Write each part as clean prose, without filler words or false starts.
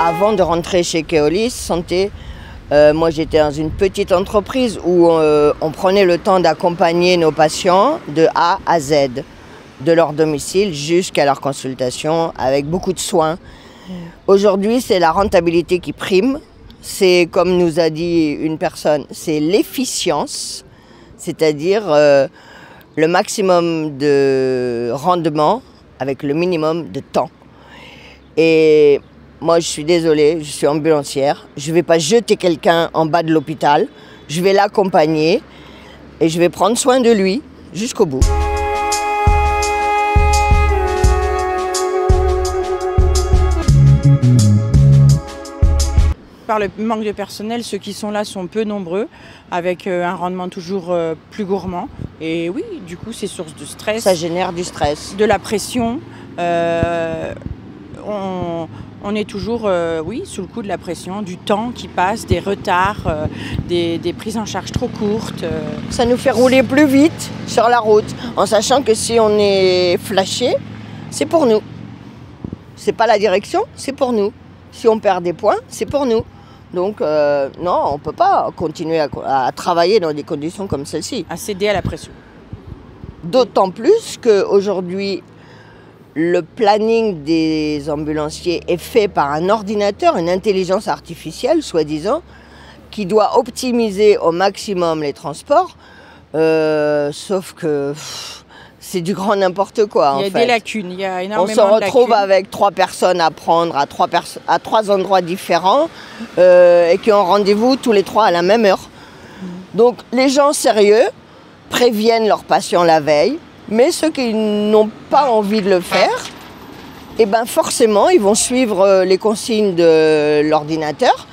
Avant de rentrer chez Keolis Santé, moi j'étais dans une petite entreprise où on prenait le temps d'accompagner nos patients de A à Z, de leur domicile jusqu'à leur consultation avec beaucoup de soins. Aujourd'hui, c'est la rentabilité qui prime. C'est, comme nous a dit une personne, c'est l'efficience, c'est-à-dire le maximum de rendement avec le minimum de temps. Et moi, je suis désolée, je suis ambulancière. Je ne vais pas jeter quelqu'un en bas de l'hôpital. Je vais l'accompagner et je vais prendre soin de lui jusqu'au bout. Par le manque de personnel, ceux qui sont là sont peu nombreux, avec un rendement toujours plus gourmand. Et oui, du coup, c'est source de stress. Ça génère du stress. De la pression. On est toujours oui, sous le coup de la pression, du temps qui passe, des retards, des prises en charge trop courtes. Ça nous fait rouler plus vite sur la route, en sachant que si on est flashé, c'est pour nous. C'est pas la direction, c'est pour nous. Si on perd des points, c'est pour nous. Donc non, on ne peut pas continuer à travailler dans des conditions comme celle-ci. À céder à la pression. D'autant plus qu'aujourd'hui, le planning des ambulanciers est fait par un ordinateur, une intelligence artificielle, soi-disant, qui doit optimiser au maximum les transports. Sauf que c'est du grand n'importe quoi. Il y a des lacunes, il y a énormément de lacunes. On se retrouve avec 3 personnes à prendre à 3 endroits différents et qui ont rendez-vous tous les 3 à la même heure. Donc les gens sérieux préviennent leurs patients la veille. Mais ceux qui n'ont pas envie de le faire, eh ben forcément, ils vont suivre les consignes de l'ordinateur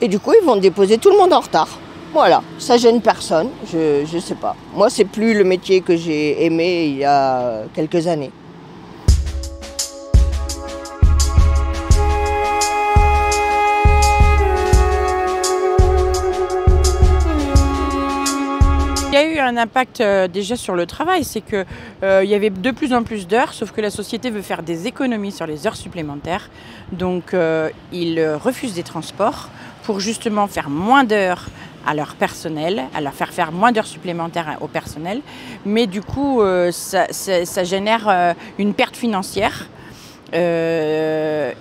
et du coup, ils vont déposer tout le monde en retard. Voilà, ça gêne personne, je sais pas. Moi, c'est plus le métier que j'ai aimé il y a quelques années. Il y a eu un impact déjà sur le travail, c'est qu'il y avait de plus en plus d'heures, sauf que la société veut faire des économies sur les heures supplémentaires. Donc ils refusent des transports pour justement faire moins d'heures à leur personnel, à leur faire moins d'heures supplémentaires au personnel. Mais du coup, ça génère une perte financière. Eux,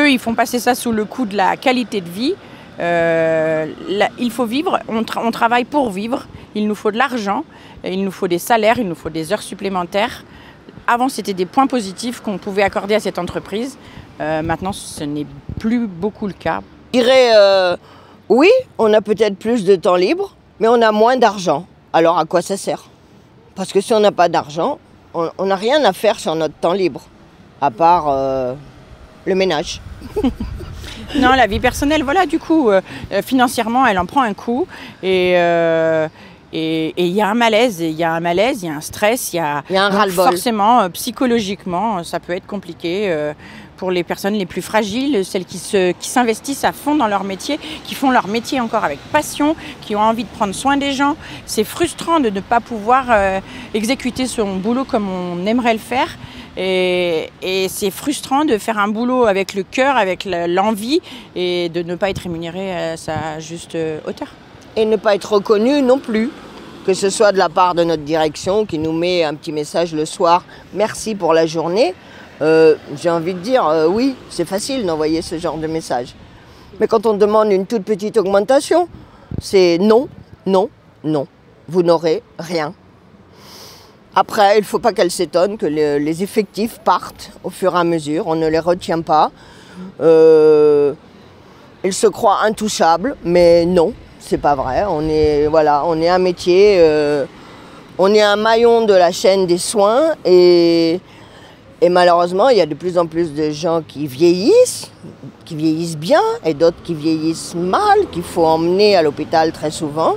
ils font passer ça sous le coup de la qualité de vie. Il faut vivre, on travaille pour vivre. Il nous faut de l'argent, il nous faut des salaires, il nous faut des heures supplémentaires. Avant, c'était des points positifs qu'on pouvait accorder à cette entreprise. Maintenant, ce n'est plus beaucoup le cas. Je dirais, oui, on a peut-être plus de temps libre, mais on a moins d'argent. Alors, à quoi ça sert? Parce que si on n'a pas d'argent, on n'a rien à faire sur notre temps libre, à part le ménage. Non, la vie personnelle, voilà, du coup, financièrement, elle en prend un coup. Et il y a un malaise, il y a un stress, il y a un ras-le-bol. Forcément, psychologiquement, ça peut être compliqué pour les personnes les plus fragiles, celles qui s'investissent à fond dans leur métier, qui font leur métier encore avec passion, qui ont envie de prendre soin des gens. C'est frustrant de ne pas pouvoir exécuter son boulot comme on aimerait le faire. Et c'est frustrant de faire un boulot avec le cœur, avec l'envie, et de ne pas être rémunéré à sa juste hauteur. Et ne pas être reconnu non plus, que ce soit de la part de notre direction qui nous met un petit message le soir, merci pour la journée. J'ai envie de dire, oui, c'est facile d'envoyer ce genre de message. Mais quand on demande une toute petite augmentation, c'est non, non, non, vous n'aurez rien. Après, il ne faut pas qu'elle s'étonne que les effectifs partent au fur et à mesure, on ne les retient pas. Ils se croient intouchables, mais non. C'est pas vrai, on est un métier, on est un maillon de la chaîne des soins et malheureusement il y a de plus en plus de gens qui vieillissent bien et d'autres qui vieillissent mal, qu'il faut emmener à l'hôpital très souvent.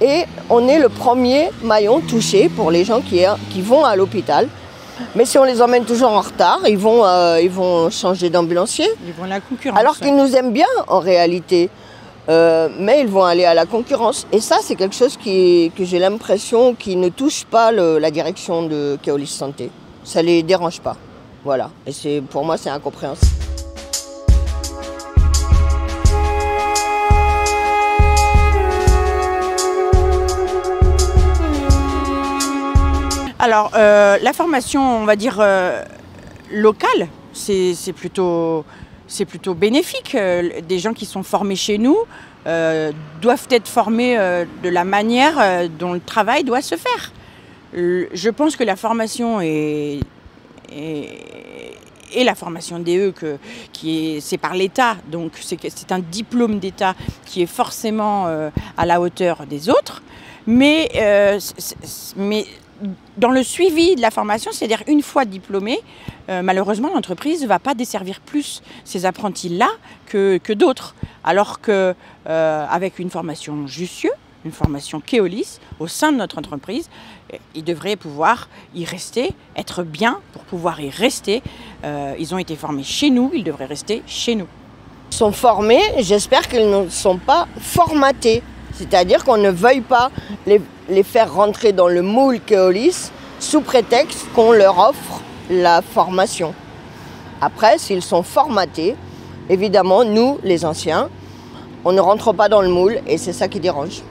Et on est le premier maillon touché pour les gens qui vont à l'hôpital. Mais si on les emmène toujours en retard, ils vont changer d'ambulancier. Ils vont à la concurrence. Alors qu'ils nous aiment bien en réalité. Mais ils vont aller à la concurrence. Et ça, c'est quelque chose que j'ai l'impression qui ne touche pas la direction de Keolis Santé. Ça ne les dérange pas. Voilà. Et pour moi, c'est incompréhensible. Alors, la formation, on va dire, locale, c'est plutôt bénéfique. Des gens qui sont formés chez nous doivent être formés de la manière dont le travail doit se faire. Je pense que la formation et la formation DE, c'est par l'État, donc c'est un diplôme d'État qui est forcément à la hauteur des autres, mais dans le suivi de la formation, c'est-à-dire une fois diplômé, malheureusement l'entreprise ne va pas desservir plus ces apprentis-là que d'autres, alors qu'avec une formation Jussieu, une formation Keolis au sein de notre entreprise, ils devraient pouvoir y rester, être bien pour pouvoir y rester. Ils ont été formés chez nous, ils devraient rester chez nous. Ils sont formés, j'espère qu'ils ne sont pas formatés. C'est-à-dire qu'on ne veuille pas les faire rentrer dans le moule Keolis sous prétexte qu'on leur offre la formation. Après, s'ils sont formatés, évidemment, nous, les anciens, on ne rentre pas dans le moule et c'est ça qui dérange.